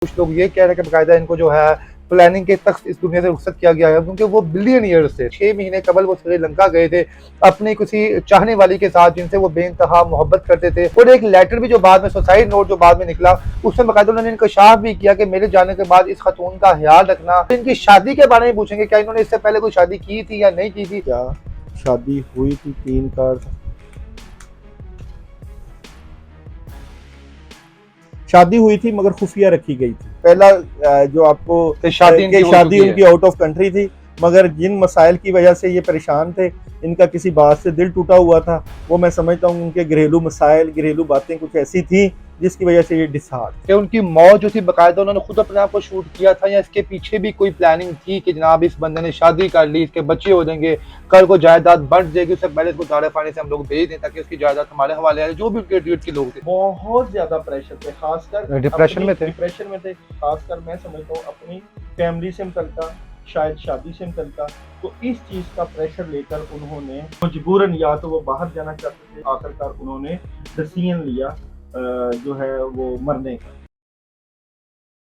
कुछ लोग ये कह रहे हैं कि बाकायदा इनको जो है प्लानिंग के तक इस दुनिया से रुखसत किया गया है, क्योंकि वो बिलियनियर्स थे। 6 महीने कबल वो श्रीलंका गए थे अपनी किसी चाहने वाली के साथ, जिनसे वो बेइंतहा मोहब्बत करते थे। और एक लेटर भी जो बाद में, सुसाइड नोट जो बाद में निकला, उसमें बाकायदा उन्होंने इंकशाफ भी किया कि मेरे जाने के बाद इस खातून का ख्याल रखना। इनकी शादी के बारे में पूछेंगे, क्या इन्होंने इससे पहले कोई शादी की थी या नहीं की थी। क्या शादी हुई थी? 3 कार्ड शादी हुई थी मगर खुफिया रखी गई थी। पहला जो आपको शादी उनकी आउट ऑफ कंट्री थी, मगर जिन मसाइल की वजह से ये परेशान थे, इनका किसी बात से दिल टूटा हुआ था, वो मैं समझता हूँ उनके घरेलू मसाइल, घरेलू बातें कुछ ऐसी थी जिसकी वजह से ये डिसहार्ट। कि उनकी मौत जो थी बाकायदा उन्होंने खुद अपने आप को शूट किया था, या इसके पीछे भी कोई प्लानिंग थी कि जनाब इस बंदे ने शादी कर ली, इसके बच्चे हो जाएंगे, कल को जायदाद बढ़ जाएगी, उससे पहले इसको दाड़े पानी से हम लोग भेज दें ताकि उसकी जायदाद हमारे हवाले है। जो भी उनके ड्यूट के लोग थे बहुत ज्यादा प्रेशर थे, खासकर डिप्रेशन में थे। खासकर मैं समझता हूँ अपनी फैमिली से मुतल्लिका, शायद शादी से मुतल्लिका। तो इस चीज का प्रेशर लेकर उन्होंने मजबूरन, या तो वो बाहर जाना चाहते थे, आखिरकार उन्होंने डिसीजन लिया जो है वो मरने का।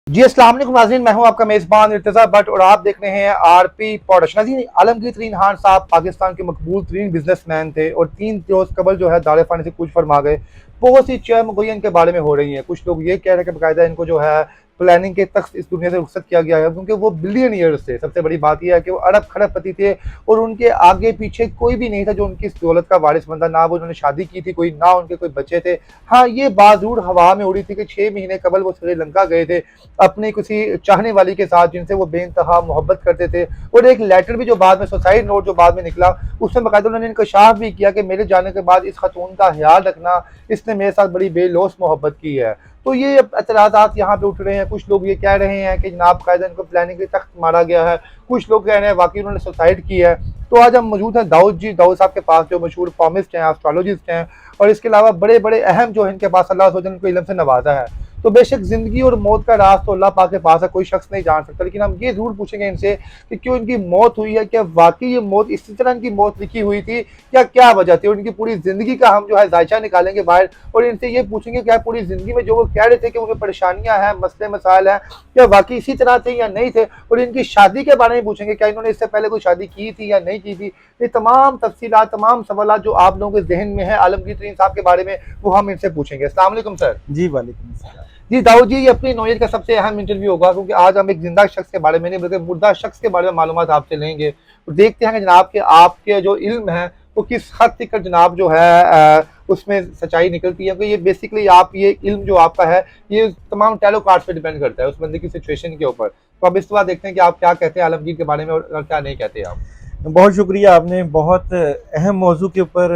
जी अस्सलाम वालेकुम नाज़रीन, मैं हूं आपका मेज़बान इर्तिज़ा भट्ट और आप देख रहे हैं आरपी पॉडकास्ट। जी आलमगीर तरीन खान साहब पाकिस्तान के मकबूल तरीन बिजनेसमैन थे और 3 रोज़ कबल जो है दाड़े फाने से कुछ फरमा गए। बहुत सी चहमगोइयां इनके बारे में हो रही हैं। कुछ लोग ये कह रहे हैं कि बाकायदा इनको जो है प्लानिंग के तक इस दुनिया से रुखसत किया गया है, क्योंकि वो बिलियनियर्स थे। सबसे बड़ी बात यह है कि वो अरब खरबपति थे और उनके आगे पीछे कोई भी नहीं था जो उनकी इस दौलत का वारिस बनता। ना वो उन्होंने शादी की थी कोई, ना उनके कोई बच्चे थे। हाँ, ये बात जरूर हवा में उड़ी थी कि 6 महीने कबल वो श्रीलंका गए थे अपनी किसी चाहने वाली के साथ, जिनसे वो बेइंतहा मोहब्बत करते थे। और एक लेटर भी जो बाद में, सुसाइड नोट जो बाद में निकला, उसमें बाकायदा उन्होंने इंकशाफ भी किया कि मेरे जाने के बाद इस खातून का ख्याल रखना, इसने मेरे साथ बड़ी बेलौस मोहब्बत की है। तो ये एतराज़ात यहाँ पे उठ रहे हैं। कुछ लोग ये कह रहे हैं कि जनाब कायदा इनको प्लानिंग के तख्त मारा गया है, कुछ लोग कह रहे हैं वाकई उन्होंने सुसाइड की है। तो आज हम मौजूद हैं दाऊद साहब के पास, जो मशहूर पॉमिस्ट हैं, एस्ट्रोलॉजिस्ट हैं, और इसके अलावा बड़े बड़े अहम जो है इनके पास अल्लाह वजल इनको इल्म से नवाजा है। तो बेशक ज़िंदगी और मौत का राज तो अल्लाह पाक के पास है, कोई शख्स नहीं जान सकता, लेकिन हम ये ज़रूर पूछेंगे इनसे कि क्यों इनकी मौत हुई है, क्या वाकई ये मौत इसी तरह इनकी मौत लिखी हुई थी, या क्या वजह थी। और इनकी पूरी ज़िंदगी का हम जो है जायचा निकालेंगे बाहर, और इनसे ये पूछेंगे क्या पूरी ज़िंदगी में जो वो कह रहे थे कि उन्हें परेशानियां हैं, मसले मसाइल हैं, क्या वाकई इसी तरह थे या नहीं थे। और इनकी शादी के बारे में पूछेंगे, क्या इन्होंने इससे पहले कोई शादी की थी या नहीं की थी। ये तमाम तफसीलात, तमाम सवाल जो आप लोगों के जहन में है आलमगीर तरीन साहब के बारे में, वो हम इनसे पूछेंगे। अस्सलाम वालेकुम सर। जी वालेकुम सलाम। जी दाऊद जी, ये अपनी नौयत का सबसे अहम इंटरव्यू होगा, क्योंकि आज हम एक जिंदा शख्स के बारे में नहीं बल्कि मुर्दा शख्स के बारे में मालूमात आपसे लेंगे। तो देखते हैं कि जनाब के आपके जो इल्म है वो किस हद तक जनाब जो है उसमें सच्चाई निकलती है। क्योंकि ये बेसिकली आप ये इल्म जो आपका है ये तमाम टैरो कार्ड पे डिपेंड करता है उस बंदे की सिचुएशन के ऊपर। तो अब इस बार देखते हैं कि आप क्या कहते हैं आलमगीर के बारे में और क्या नहीं कहते आप। बहुत शुक्रिया, आपने बहुत अहम मौजू के ऊपर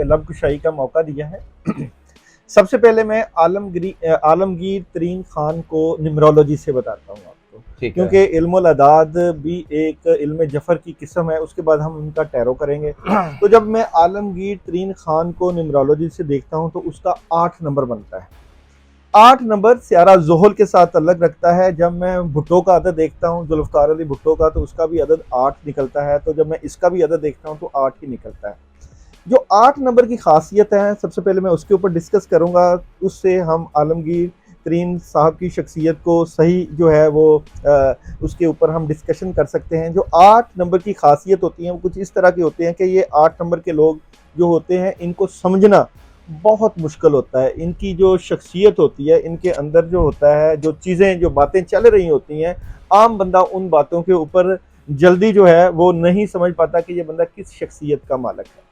लबकुशाई का मौका दिया है। सबसे पहले मैं आलमगीर तरीन खान को न्यूमरोलॉजी से बताता हूँ आपको, क्योंकि इल्मुल अदाद भी एक इल्म जफर की किस्म है। उसके बाद हम उनका टैरो करेंगे। तो जब मैं आलमगीर तरीन खान को न्यूमरोलॉजी से देखता हूँ तो उसका 8 नंबर बनता है। 8 नंबर सियारा ज़ोहल के साथ अलग रखता है। जब मैं भुट्टो का अदद देखता हूँ, जुल्फ़कार अली भुट्टो का, तो उसका भी अदद 8 निकलता है। तो जब मैं इसका भी अदद देखता हूँ तो 8 ही निकलता है। जो 8 नंबर की खासियत है, सबसे पहले मैं उसके ऊपर डिस्कस करूंगा। उससे हम आलमगीर तरीन साहब की शख्सियत को सही जो है वो उसके ऊपर हम डिस्कशन कर सकते हैं। जो 8 नंबर की खासियत होती हैं वो कुछ इस तरह की होती हैं कि ये 8 नंबर के लोग जो होते हैं इनको समझना बहुत मुश्किल होता है। इनकी जो शख्सियत होती है, इनके अंदर जो होता है, जो चीज़ें, जो बातें चल रही होती हैं, आम बंदा उन बातों के ऊपर जल्दी जो है वो नहीं समझ पाता कि ये बंदा किस शख्सियत का मालिक है।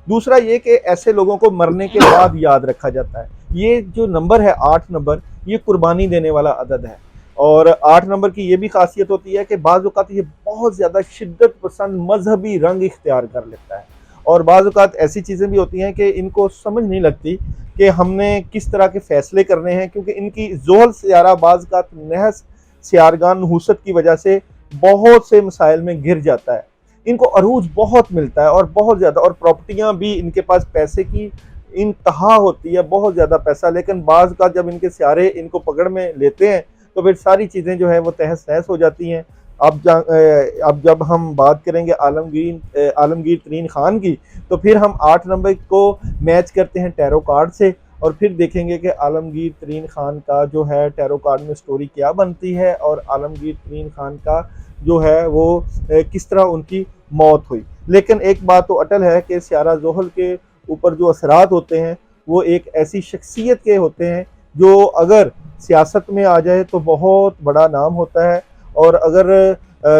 दूसरा ये कि ऐसे लोगों को मरने के बाद याद रखा जाता है। ये जो नंबर है 8 नंबर, ये कुर्बानी देने वाला अदद है। और 8 नंबर की ये भी खासियत होती है कि बाज़ औक़ात ये बहुत ज़्यादा शिद्दत पसंद मजहबी रंग इख्तियार कर लेता है। और बाज़ औक़ात ऐसी चीज़ें भी होती हैं कि इनको समझ नहीं लगती कि हमने किस तरह के फ़ैसले करने हैं, क्योंकि इनकी ज़ोहल सियारा बाज़ औक़ात नहस सियारगान नहूसत की वजह से बहुत से मसाइल में घिर जाता है। इनको अरूज बहुत मिलता है और बहुत ज़्यादा, और प्रॉपर्टियाँ भी इनके पास पैसे की इंतहा होती है, बहुत ज़्यादा पैसा। लेकिन बाज़ का जब इनके सियारे इनको पकड़ में लेते हैं तो फिर सारी चीज़ें जो है वो तहस नहस हो जाती हैं। अब जब हम बात करेंगे आलमगीर तरीन खान की, तो फिर हम 8 नंबर को मैच करते हैं टैरो कार्ड से। और फिर देखेंगे कि आलमगीर तरीन खान का जो है टैरो कार्ड में स्टोरी क्या बनती है और आलमगीर तरीन खान का जो है वो किस तरह उनकी मौत हुई। लेकिन एक बात तो अटल है कि सियारा जोहल के ऊपर जो असरात होते हैं वो एक ऐसी शख्सियत के होते हैं जो अगर सियासत में आ जाए तो बहुत बड़ा नाम होता है, और अगर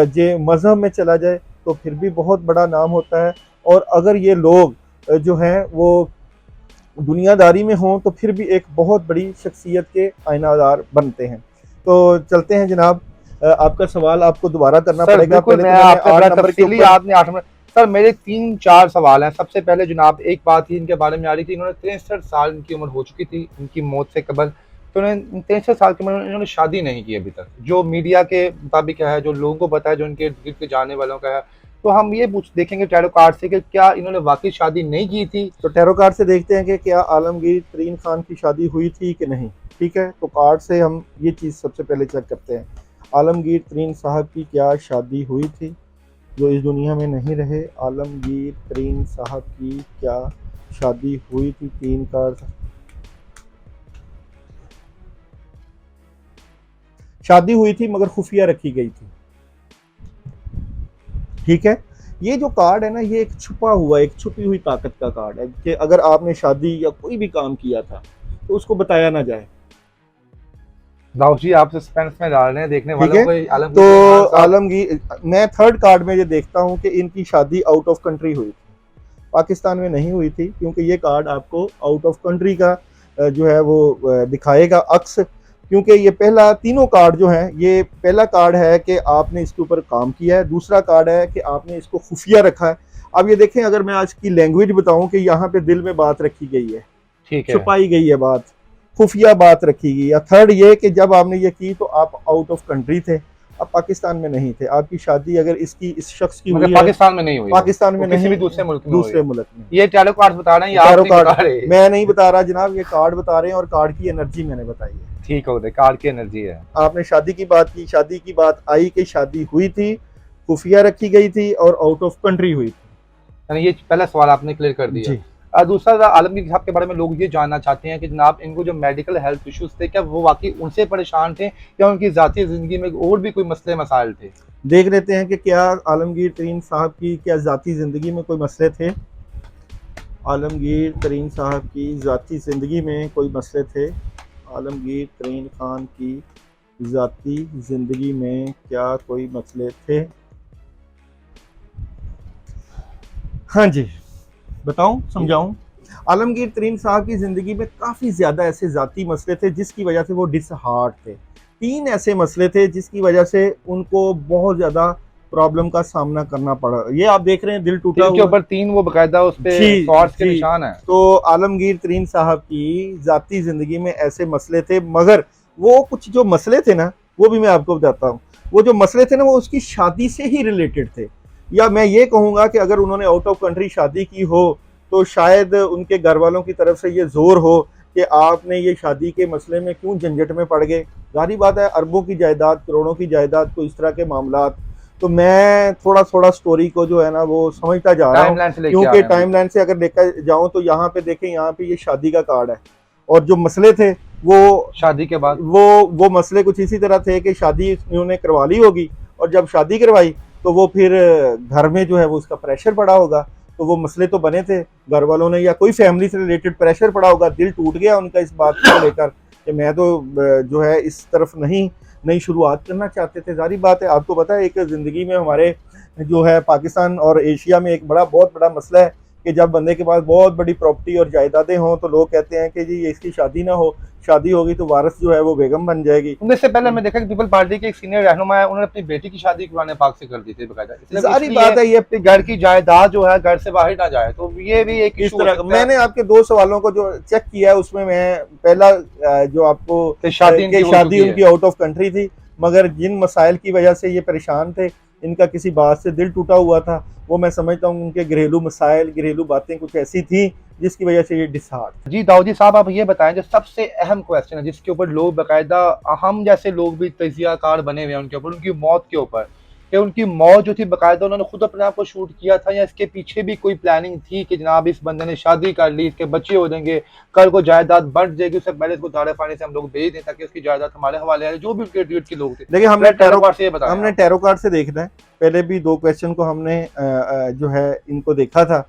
जे मज़हब में चला जाए तो फिर भी बहुत बड़ा नाम होता है, और अगर ये लोग जो हैं वो दुनियादारी में हों तो फिर भी एक बहुत बड़ी शख्सियत के आईनादार बनते हैं। तो चलते हैं जनाब, आपका सवाल आपको दोबारा करना सर पड़ेगा। बिल्कुल, पहले मैं तो मैंने आपसे 8 बड़ा नंबर के तफसीली ऊपर आपने 8 नंबर। सर मेरे 3-4 सवाल हैं। सबसे पहले जनाब एक बात थी इनके बारे में आ रही थी, इन्होंने 63 साल इनकी उम्र हो चुकी थी इनकी मौत से कबल, तो उन्होंने 63 साल की उम्र में इन्होंने शादी नहीं की अभी तक, जो मीडिया के मुताबिक है, जो लोगों को पता है, जो इनके इर्द-गिर्द के जानने वालों का है। तो हम ये पूछ देखेंगे टैरो कार्ड से कि क्या इन्होंने वाक़ई शादी नहीं की थी? तो टैरो कार्ड से देखते हैं कि क्या आलमगीर तरीन खान की शादी हुई थी कि नहीं। ठीक है, तो कार्ड से हम ये चीज़ सबसे पहले चेक करते हैं, आलमगीर तरीन साहब की क्या शादी हुई थी, जो इस दुनिया में नहीं रहे। आलमगीर तरीन साहब की क्या शादी हुई थी, 3 कार्ड। शादी हुई थी मगर खुफिया रखी गई थी। ठीक है, ये जो कार्ड है ना, ये एक छुपा हुआ, एक छुपी हुई ताकत का कार्ड है कि अगर आपने शादी या कोई भी काम किया था तो उसको बताया ना जाए। दाऊद जी आप सस्पेंस में डाल रहे हैं देखने ठीक वालों है, को। तो आलमगीर खान साहब आलमगीर, मैं थर्ड कार्ड में ये देखता हूँ कि इनकी शादी आउट ऑफ कंट्री हुई थी, पाकिस्तान में नहीं हुई थी, क्योंकि ये कार्ड आपको आउट ऑफ कंट्री का जो है वो दिखाएगा अक्स। क्योंकि ये पहला, तीनों कार्ड जो हैं, ये पहला कार्ड है कि आपने इसके ऊपर काम किया है, दूसरा कार्ड है कि आपने इसको खुफिया रखा है। अब ये देखें, अगर मैं आज की लैंग्वेज बताऊं कि यहाँ पे दिल में बात रखी गई है, ठीक है, छुपाई गई है बात, खुफिया बात रखी गई। या थर्ड ये कि जब आपने ये की तो आप आउट ऑफ कंट्री थे, आप पाकिस्तान में नहीं थे। आपकी शादी अगर इस शख्स की मतलब हुई है पाकिस्तान में नहीं हुई, पाकिस्तान में वो किसी नहीं, भी दूसरे मुल्क में हुई। दूसरे मुल्क में। ये टैरो कार्ड बता रहे हैं या आप टैरो नहीं कार्ड बता रहे? मैं नहीं बता रहा जनाब, ये कार्ड बता रहे हैं और कार्ड की एनर्जी मैंने बताई है। ठीक हो गए, कार्ड की एनर्जी है। आपने शादी की बात की, शादी की बात आई कि शादी हुई थी, खुफिया रखी गई थी और आउट ऑफ कंट्री हुई थी। यानी ये पहला सवाल आपने क्लियर कर दिया। जी, दूसरा, आलमगीर साहब के बारे में लोग ये जानना चाहते हैं कि जनाब इनको जो मेडिकल हेल्थ इश्यूज थे, क्या वो वाकई उनसे परेशान थे या उनकी ज़ाती ज़िंदगी में और भी कोई मसले मसाइल थे? देख लेते हैं कि क्या आलमगीर तरीन साहब की क्या ज़ाती ज़िंदगी में कोई मसले थे। आलमगीर तरीन साहब की ज़ाती ज़िंदगी में कोई मसले थे। आलमगीर तरीन खान की ज़ाती ज़िंदगी में क्या कोई मसले थे? हाँ जी, बताऊं, समझाऊं। आलमगीर तरीन साहब की ज़िंदगी में काफ़ी ज़्यादा ऐसे ज़ाती मसले थे जिसकी वजह से वो डिसहार्ट थे। 3 ऐसे मसले थे जिसकी वजह से उनको बहुत ज़्यादा प्रॉब्लम का सामना करना पड़ा। ये आप देख रहे हैं, दिल टूटा दिल के हुआ। ऊपर 3 वो बकायदा उस पे जी, सॉर्ट्स के जी। निशान है। तो आलमगीर तरीन साहब की ज़ाती ज़िंदगी में ऐसे मसले थे, मगर वो कुछ जो मसले थे ना, वो भी मैं आपको बताता हूँ। वो जो मसले थे ना, वो उसकी शादी से ही रिलेटेड थे। या मैं ये कहूँगा कि अगर उन्होंने आउट ऑफ कंट्री शादी की हो तो शायद उनके घर वालों की तरफ से ये जोर हो कि आपने ये शादी के मसले में क्यों झंझट में पड़ गए। जाहिर बात है, अरबों की जायदाद, करोड़ों की जायदाद को इस तरह के मामलात। तो मैं थोड़ा थोड़ा स्टोरी को जो है ना वो समझता जा रहा हूँ, टाइमलाइन से लेके आ क्योंकि रहे हैं। टाइमलाइन से अगर लेकर जाऊँ तो यहाँ पे देखें, यहाँ पे ये शादी का कार्ड है और जो मसले थे वो शादी के बाद वो मसले कुछ इसी तरह थे कि शादी इन्होंने करवा ली होगी और जब शादी करवाई तो वो फिर घर में जो है वो उसका प्रेशर पड़ा होगा। तो वो मसले तो बने थे, घर वालों ने या कोई फैमिली से रिलेटेड प्रेशर पड़ा होगा, दिल टूट गया उनका इस बात को लेकर कि मैं तो जो है इस तरफ नई शुरुआत करना चाहते थे। जारी बात है, आपको पता है, एक ज़िंदगी में हमारे जो है पाकिस्तान और एशिया में एक बहुत बड़ा मसला है कि जब बंदे के पास बहुत बड़ी प्रॉपर्टी और जायदादें हों तो लोग कहते हैं कि जी इसकी शादी ना हो, शादी होगी तो वारिस जो है वो बेगम बन जाएगी। इससे पहले मैं देखा कि पीपल पार्टी के एक सीनियर रहनुमा है, उन्होंने अपनी बेटी की शादी कुरान पाक से कर दी थी बकायदा। सारी बात है, ये अपने घर की जायदाद जो है घर से बाहर ना जाए, तो ये भी एक इस इशू हो तरह। सकता है। मैंने आपके 2 सवालों को जो चेक किया है उसमें मैं पहला जो आपको कि शादी इनकी हो चुकी है। उनकी आउट ऑफ कंट्री थी, मगर जिन मसाइल की वजह से ये परेशान थे, इनका किसी बात से दिल टूटा हुआ था, वो मैं समझता हूँ उनके घरेलू मसाइल, घरेलू बातें कुछ ऐसी थी जिसकी वजह से ये डिसहार्ट। जी दाऊद जी साहब, आप ये बताएं जो सबसे अहम क्वेश्चन है जिसके ऊपर लोग बाकायदा, हम जैसे लोग भी तजिया कार बने हुए हैं उनके ऊपर, उनकी मौत के ऊपर, कि उनकी मौत जो थी बाकायदा उन्होंने खुद अपने आप को शूट किया था, या इसके पीछे भी कोई प्लानिंग थी कि जनाब इस बंदे ने शादी कर ली, इसके बच्चे हो जाएंगे, कल को जायदाद बढ़ जाएगी, उससे पहले इसको दाड़े पानी से हम लोग भेज दें ताकि उसकी जायदाद हमारे हवाले आए, जो भी उनके ड्यूट के लोग थे। देखिए हमने टैरो कार्ड से ये बताया, हमने टैरो कार्ड से देखना है। पहले भी 2 क्वेश्चन को हमने जो है इनको देखा था।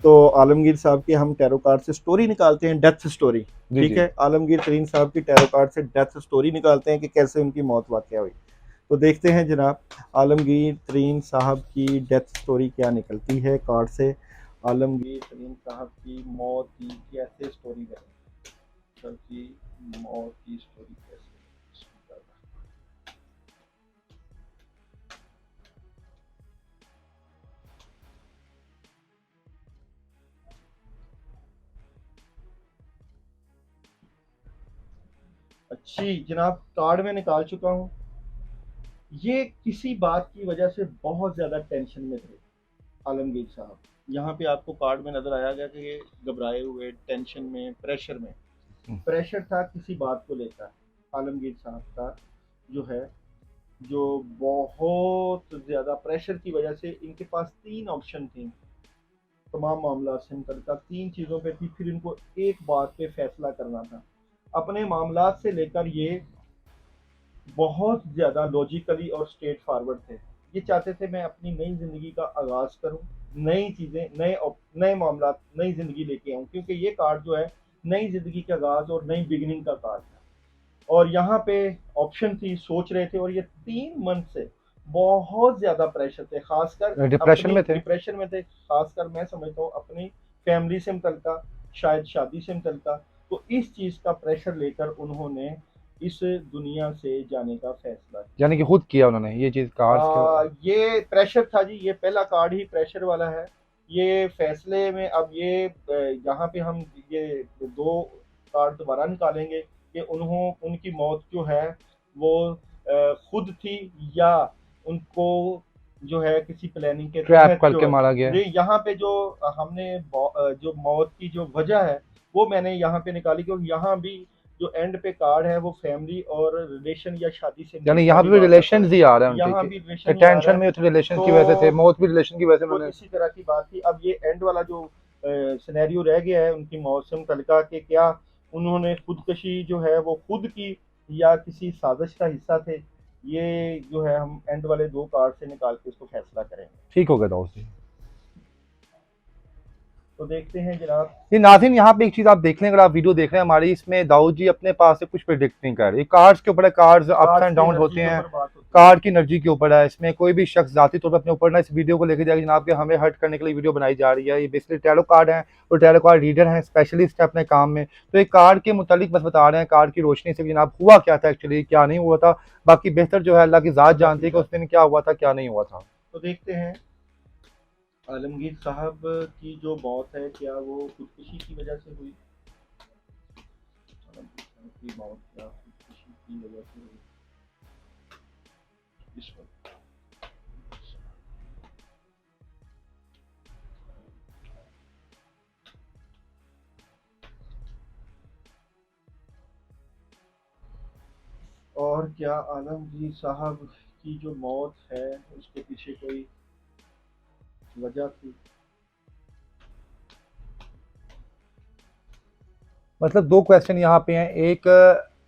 तो आलमगीर साहब की हम टैरो कार्ड से स्टोरी निकालते हैं, डेथ स्टोरी। ठीक है, आलमगीर तरीन साहब की टैरो कार्ड से डेथ स्टोरी निकालते हैं कि कैसे उनकी मौत वाक़या हुई। तो देखते हैं जनाब आलमगीर तरीन साहब की डेथ स्टोरी क्या निकलती है कार्ड से। आलमगीर तरीन साहब की मौत की कैसे स्टोरी है, की मौत की स्टोरी कैसे। अच्छी जनाब, कार्ड में निकाल चुका हूँ। ये किसी बात की वजह से बहुत ज्यादा टेंशन में थे आलमगीर साहब। यहाँ पे आपको कार्ड में नजर आया गया कि ये घबराए हुए, टेंशन में, प्रेशर में। प्रेशर था किसी बात को लेकर आलमगीर साहब का, जो है जो बहुत ज्यादा प्रेशर की वजह से इनके पास 3 ऑप्शन थी तमाम मामला से मुतल्लिक़, 3 चीज़ों पे थी। फिर इनको एक बात पे फैसला करना था। अपने मामलात से लेकर ये बहुत ज़्यादा लॉजिकली और स्ट्रेट फॉरवर्ड थे। ये चाहते थे मैं अपनी नई ज़िंदगी का आगाज़ करूं, नई चीज़ें, नए मामलात, नई ज़िंदगी लेके आऊं, क्योंकि ये कार्ड जो है नई ज़िंदगी का आगाज़ और नई बिगिनिंग का कार्ड है। और यहाँ पे ऑप्शन थी, सोच रहे थे, और ये 3 मंथ से बहुत ज़्यादा प्रेशर थे, खासकर डिप्रेशन में थे, खासकर मैं समझता हूँ अपनी फैमिली से मुतल्लिक़, शायद शादी से मुतल्लिक़। तो इस चीज़ का प्रेशर लेकर उन्होंने इस दुनिया से जाने का फैसला किया, यानी कि खुद किया उन्होंने ये चीज कार्ड। ये प्रेशर था जी, ये पहला कार्ड ही प्रेशर वाला है। ये फैसले में अब ये यहाँ पे हम ये 2 कार्ड दोबारा निकालेंगे कि उनकी मौत जो है वो खुद थी या उनको जो है किसी प्लानिंग के ट्रैप करके मारा गया। यहाँ पे जो हमने जो मौत की जो वजह है वो मैंने यहाँ पे निकाली, क्योंकि यहाँ भी जो एंड पे कार्ड है वो फैमिली और रिलेशन या शादी से, यानी यहाँ पे भी रिलेशन ही आ रहा है, यहाँ भी टेंशन में रिलेशन की वजह से थे, मौत भी रिलेशन की वजह से उन्होंने, इसी तरह की बात थी। अब ये एंड वाला जो सिनेरियो रह गया है उनकी मौत से मुतल्लिक़ कि क्या उन्होंने खुदकशी जो है वो खुद की या किसी साजिश का हिस्सा थे, ये जो है हम एंड वाले 2 कार्ड से निकाल के इसको फैसला करेंगे। ठीक हो गया दोस्त। तो देखते हैं जनाब। ये नाज़रीन, यहाँ पे एक चीज आप देख लें, अगर आप वीडियो देख रहे हैं हमारी, इसमें दाऊद जी अपने पास से कुछ प्रेडिक्ट नहीं कर रहे। कार्ड्स के ऊपर है, कार्ड्स अप्स एंड डाउन होते हैं, कार्ड की एनर्जी के ऊपर है। इसमें कोई भी शख्स जाती तौर पर अपने ऊपर ना इस वीडियो को लेकर जाएगा जनाब कि हमें हर्ट करने के लिए वीडियो बनाई जा रही है। ये बेसिकली टैरो कार्ड है और टैरो कार्ड रीडर हैं, स्पेशलिस्ट है अपने काम में। तो एक कार्ड के मुतालिक बस बता रहे हैं, कार्ड की रोशनी से जनाब हुआ क्या था, एक्चुअली क्या नहीं हुआ था। बाकी बेहतर जो है अल्लाह की ज़ात जानती है कि उस दिन क्या हुआ था क्या नहीं हुआ था। तो देखते हैं आलमगीर साहब की जो मौत है क्या वो खुदकुशी की वजह से हुई। आलमगीर की मौत क्या खुदकुशी की वजह से हुई इस वक्त। और क्या आलमगीर साहब की जो मौत है उसके पीछे कोई वजह थी। मतलब 2 क्वेश्चन यहाँ पे हैं, एक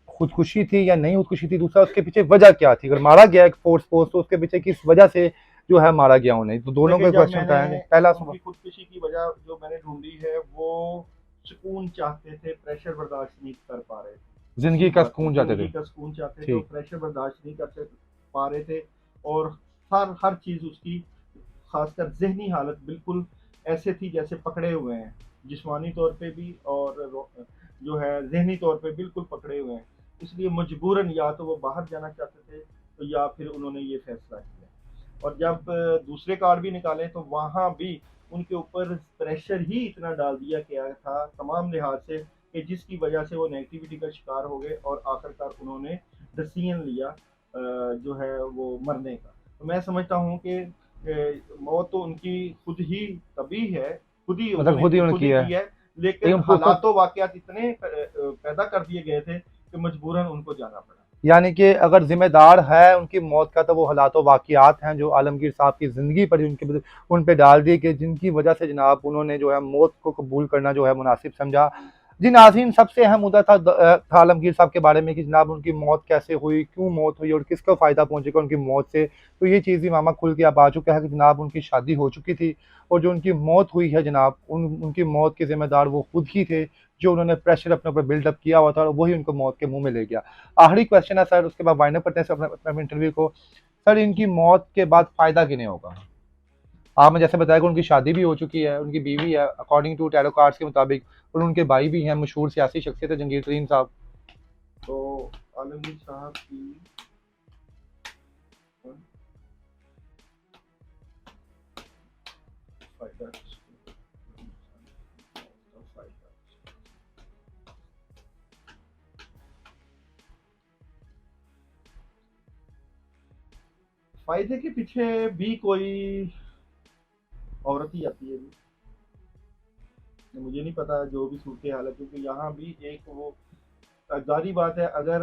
खुदकुशी थी या नहीं खुदकुशी थी, दूसरा उसके पीछे वजह क्या थी। अगर मारा गया एक फोर्स तो उसके पीछे किस वजह से जो है मारा गया उन्हें, तो दोनों के क्वेश्चन उठाएंगे। पहला खुदकुशी की वजह जो मैंने ढूंढी है वो सुकून चाहते थे, प्रेशर बर्दाश्त नहीं कर पा रहे थे, जिंदगी का सुकून चाहते थे, तो प्रेशर बर्दाश्त नहीं कर पा रहे थे। और हर चीज उसकी, खासकर जहनी हालत बिल्कुल ऐसे थी जैसे पकड़े हुए हैं, जिस्मानी तौर पे भी और जो है जहनी तौर पे बिल्कुल पकड़े हुए हैं। इसलिए मजबूरन या तो वो बाहर जाना चाहते थे तो या फिर उन्होंने ये फैसला किया। और जब दूसरे कार्ड भी निकाले तो वहाँ भी उनके ऊपर प्रेशर ही इतना डाल दिया गया था तमाम लिहाज से कि जिसकी वजह से वो नेगेटिविटी का शिकार हो गए और आखिरकार उन्होंने डिसीजन लिया जो है वो मरने का। तो मैं समझता हूँ कि मौत तो उनकी खुद ही तभी है, खुद ही उनकी है, लेकिन हालातों वाकयात इतने पैदा कर दिए गए थे कि मजबूरन उनको जाना पड़ा। यानी कि अगर जिम्मेदार है उनकी मौत का तो वो हालात व वाक़ियात हैं जो आलमगीर साहब की ज़िंदगी पर उन पे डाल दिए कि जिनकी वजह से जनाब उन्होंने जो है मौत को कबूल करना जो है मुनासिब समझा। जी नाज़रीन, सबसे अहम मुद्दा था आलमगीर साहब के बारे में कि जनाब उनकी मौत कैसे हुई, क्यों मौत हुई और किसको फ़ायदा पहुँचेगा उनकी मौत से। तो ये चीज़ भी मामा खुल के अब आ चुका है कि जनाब उनकी शादी हो चुकी थी और जो उनकी मौत हुई है जनाब उनकी मौत के ज़िम्मेदार वो खुद ही थे, जो उन्होंने प्रेशर अपने ऊपर बिल्डअप किया हुआ था और वही उनको मौत के मुँह में ले गया। आखिरी क्वेश्चन है सर, उसके बाद वाइंड अप करते हैं अपने अपने इंटरव्यू को। सर, इनकी मौत के बाद फ़ायदा किन्हें होगा? आपने जैसे बताया कि उनकी शादी भी हो चुकी है, उनकी बीवी है अकॉर्डिंग टू टैरो कार्ड्स के मुताबिक और उनके भाई भी हैं, मशहूर सियासी शख्सियत है जंगीर तरीन साहब। तो आलमगीर साहब की फायदा फायदे के पीछे भी कोई औरत ही आती है जी। मुझे नहीं पता जो भी सूरत हाल है, क्योंकि यहाँ भी एक वो जारी बात है, अगर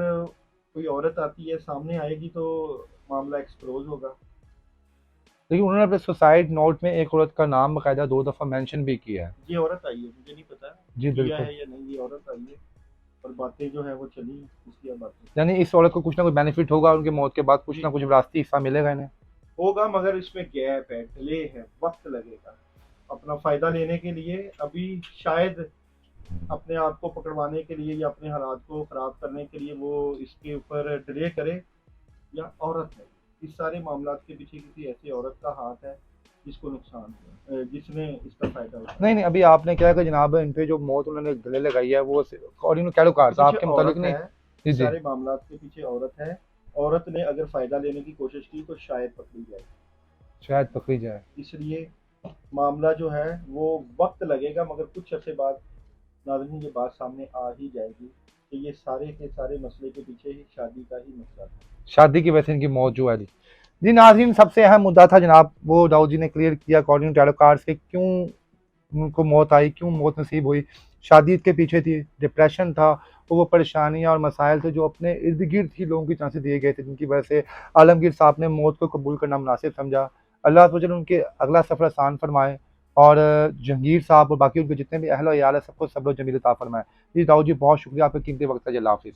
कोई औरत आती है सामने आएगी तो मामला एक्सपोज होगा। लेकिन उन्होंने अपने सुसाइड नोट में एक औरत का नाम बाकायदा 2 दफ़ा मेंशन भी किया है। ये औरत आई है, मुझे नहीं पता जी किया बिल्कुल। है या नहीं, ये औरत आई है और बातें जो है वो चली, उसकी अब बातें यानी इस औरत को कुछ ना कुछ बेनिफिट होगा, उनकी मौत के बाद कुछ जी ना कुछ विरासती हिस्सा मिलेगा इन्हें। होगा, मगर इसमें गैप है, डिले है, वक्त लगेगा अपना फायदा लेने के लिए। अभी शायद अपने आप को पकड़वाने के लिए या अपने हालात को खराब करने के लिए वो इसके ऊपर डिले करे, या औरत है इस सारे मामला के पीछे किसी ऐसी औरत का हाथ है जिसको नुकसान हुआ, जिसने इसका फायदा उठाया। नहीं, नहीं, अभी आपने क्या है कि जनाब इन पे जो मौत उन्होंने गले लगाई है वो अकॉर्डिंग टू टैरो कार्ड्स पीछे आपके मुताबिक औरत नहीं। है, जी, इस जी। सारे मामला के पीछे औरत है। औरत ने अगर फायदा लेने की कोशिश की तो शायद पकड़ी जाए, शायद पकड़ी जाए। इसलिए मामला जो है वो वक्त लगेगा, मगर कुछ अर्से बाद नाज़रीन ये बात सामने आ ही जाएगी कि ये सारे के सारे मसले के पीछे ही शादी का ही मसला था। शादी की वजह से इनकी मौत जो है जी नाज़रीन, सबसे अहम मुद्दा था जनाब वो दाऊद जी ने क्लियर किया अकॉर्डिंग टू टैरो कार्ड्स के क्यों उनको मौत आई, क्यों मौत नसीब हुई। शादी के पीछे थी, डिप्रेशन था, वो परेशानियाँ और मसाइल थे जो अपने इर्द-गिर्द ही लोगों की तरफ से दिए गए थे, जिनकी वजह से आलमगीर साहब ने मौत को कबूल करना मुनासिब समझा। अल्लाह ताला उनके अगला सफ़र आसान फरमाए और जहांगीर साहब और बाकी उनके जितने भी अहल-व-इयाल हैं सबको सब्र व जमील अता फरमाए। जी दाऊद जी, बहुत शुक्रिया आपका कीमती वक़्त का। जी, अल्लाह हाफ़िज़।